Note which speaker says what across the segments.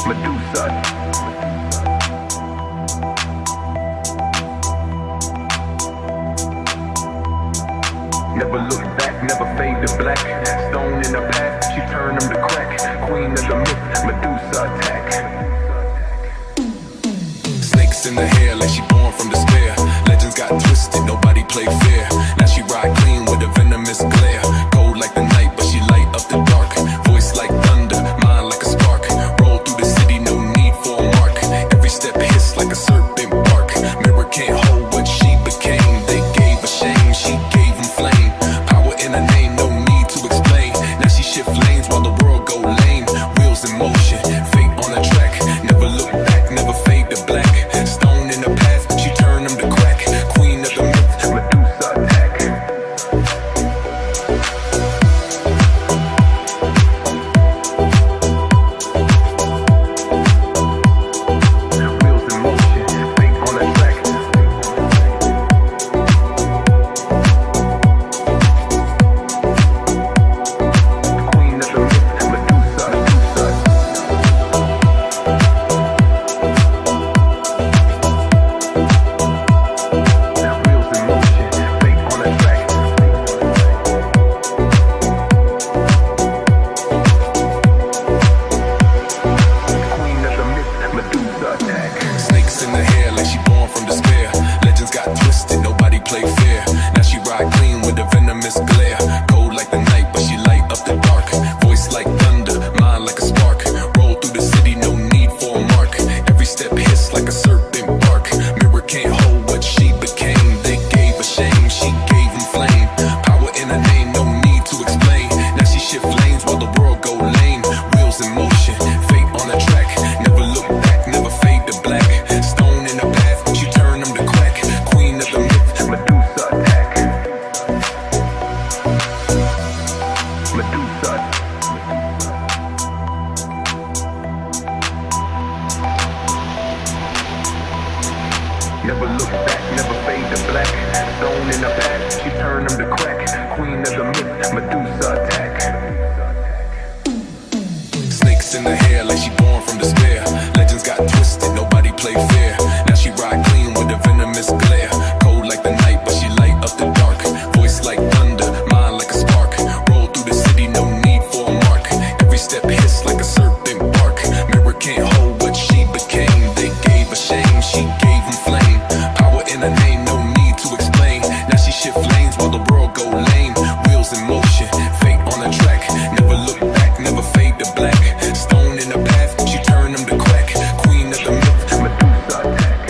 Speaker 1: Medusa. Never look back, never fade to black. Stone in the path, she turned them to crack. Queen of the myth, Medusa attack.
Speaker 2: Snakes in the hair like she born from despair. Legends got twisted, nobody played fair. Now she ride clean with a venomous glare. Cold like the night, but she light up the dark. Voice like thunder, mind like a spark. Roll through the city, no need for a mark. Every step hiss like a serpent bark. Mirror can't hold what she became. They gave her shame, she gave them flame. Power in her name, no need to explain. Now she shift lanes while the world go lame. Wheels in motion, fate on the track. Never look back, never fade to black. Stone in the path, she turned them to crack. Queen of the myth,
Speaker 1: Medusa attack. Wheels in motion, fate on the track. Queen of the myth, Medusa, Medusa. Wheels in motion, fate on the track. Queen of the myth, Medusa attack.
Speaker 2: snakes in the hair like she born from despair. Legends got twisted, nobody played fair. Now she ride clean with a venomous glare. Cold like the night, but she light up the dark. Voice like thunder, mind like a spark. Roll through the city, no need for a mark. Every step hiss like a serpent bark. Mirror can't hold what she became. They gave her shame, she gave them flame. Power in her name, no need to explain. Now she shift lanes while the world go lame. Wheels in motion, fate on the track. Never look back, never fade to black. Stone in the path, she turned them to crack. Queen of the myth,
Speaker 1: Medusa attack. Medusa. Never look back, never fade to black. Stone in the path, she turned them to crack. Queen of the myth, Medusa attack.
Speaker 2: snakes in the hair like she born from despair. Legends got twisted, nobody played fair. Now she ride clean with a venomous glare. Cold like the night, but she light up the dark. Voice like thunder, mind like a spark. Roll through the city, no need for a mark. Every step hiss like a serpent bark. Mirror can't hold what she became. They gave her shame, she gave them flame. Power in her name, no need to explain. Now she shift lanes while the world go lame. Wheels in motion, fate on the track. Never look back, never fade to black. Stone in the path, she turned them to crack. Queen of the myth,
Speaker 1: Medusa attack.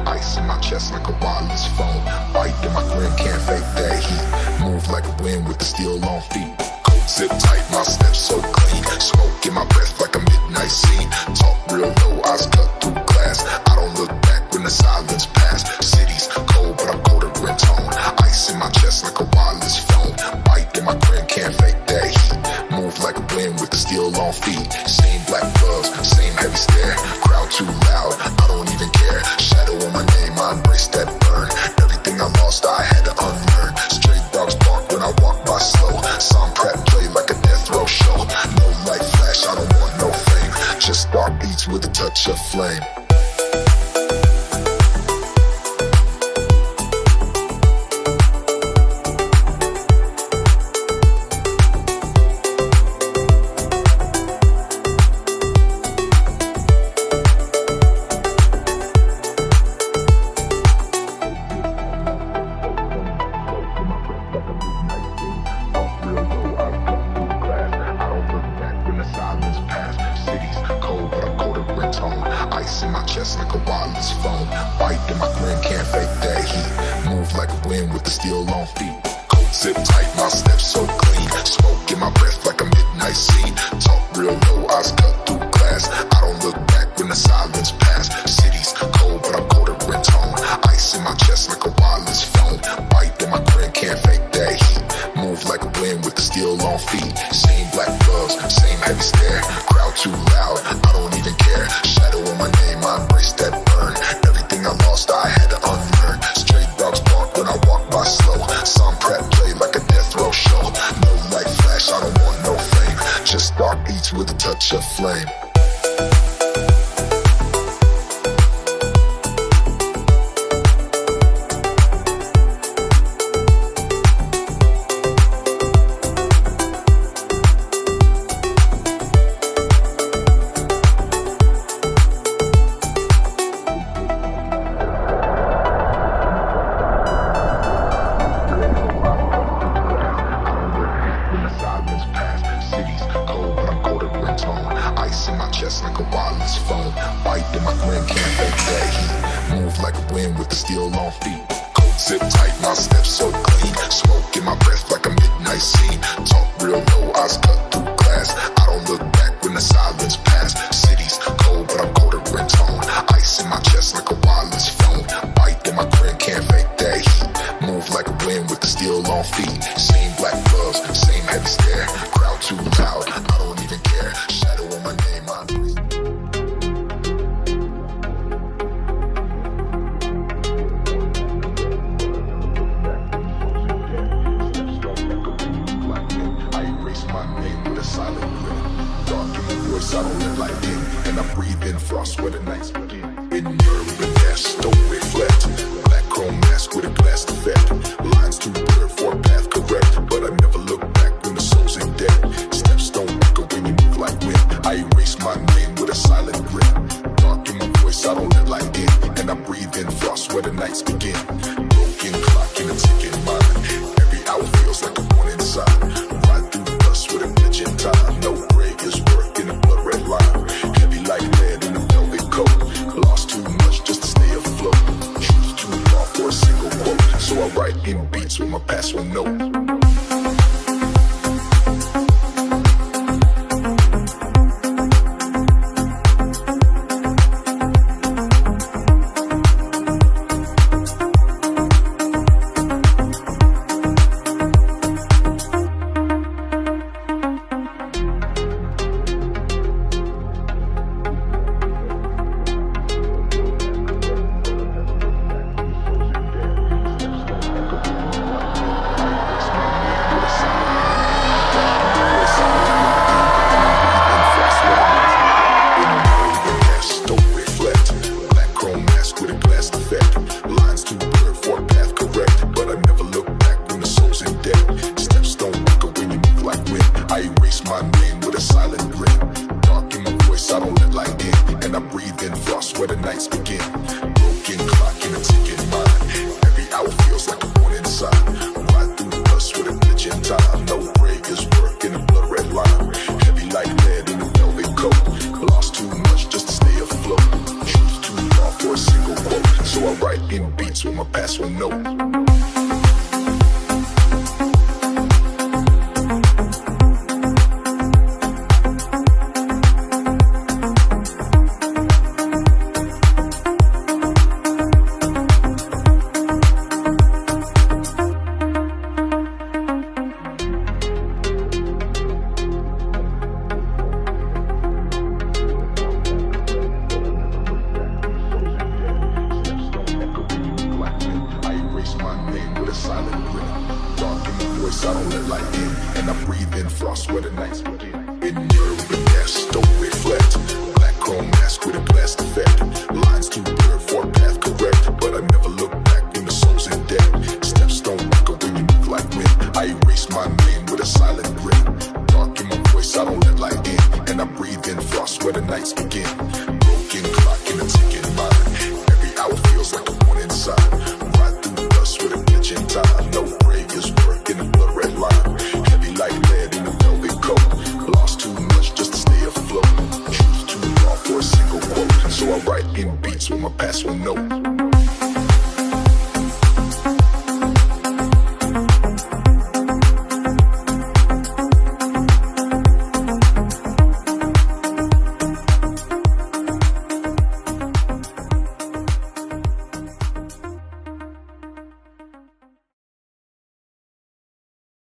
Speaker 3: Ice in my chest like a wireless phone. Bite in my grin, can't fake that heat. Move like a wind with the steel on feet. Coat zip tight, my steps so clean. Smoke in my breath like a midnight scene. Talk real low, eyes cut through glass. I don't look back when the silence pass. City's cold, but I'm colder in tone. Ice in my chest like a wireless phone. Bite in my grin, can't fake that heat. Move like a wind with the steel on feet. Same black gloves, same heavy stare. Crowd too loud, I don't even care. Shadow on my name, I embrace that burn. Everything I lost, I had to unlearn. Stray dogs bark when I walk by slow. Some prep play like a death row show. No light flash, I don't want no fame. Just dark beats with a touch of flame. Same black gloves, same heavy stare. Crowd too loud, I don't even care. Shadow on my name, I embrace that burn. Everything I lost, I had to unlearn. Straight dogs bark when I walk by slow. Some prep play like a death row show. No light flash, I don't want no fame. Just dark beats with a touch of flame. Like a wireless phone, bite in my grin, can't fake that heat. Move like a wind with the steel on feet. Coat zip tight, my steps so clean. Smoke in my breath like a midnight scene. Talk real low, eyes cut through glass. I don't look back when the silence pass. City's cold, but I'm colder in tone. Ice in my chest like a wireless phone. Bite in my grin, can't fake that heat. Move like a wind with the steel on feet. Same black gloves, same heavy stare. Crowd too loud, I don't even care. Shadow on my name, I breathe. I don't let light in, and I breathe in frost where the nights begin. In urban nest, don't reflect. Black chrome mask with a glass effect. Lines too blurred for a path correct, but I never look back when the soul's in debt. Steps don't echo when you move like wind. I erase my name with a silent grin. Dark in my voice, I don't let light in, and I breathe in frost where the nights begin. Broken clock in a ticking mind. Every hour feels like a one inside. Ride through the dust with a glitch in time. No gray is work in a blood red line. Heavy like lead in a velvet coat. Lost too much just to stay afloat. Truth too long for a single quote. So I write in beats with my password note. With my password note. I don't let light in, and I breathe in frost where the nights begin. In urban nest, don't reflect. Black chrome mask with a glass effect. Lines too blurred for a path correct, but I never look back when the soul's in debt. Steps don't echo when you move like wind. I erase my name with a silent grin. Dark in my voice, I don't let light in, and I breathe in frost where the nights begin. Broken clock in a ticking mind. Every hour feels like a one inside. Ride through the dust with a glitch in time. No break is work in the blood red line. Heavy like lead in a velvet coat. Lost too much just to stay afloat. Truth too long for a single quote. So I write in beats with my password note.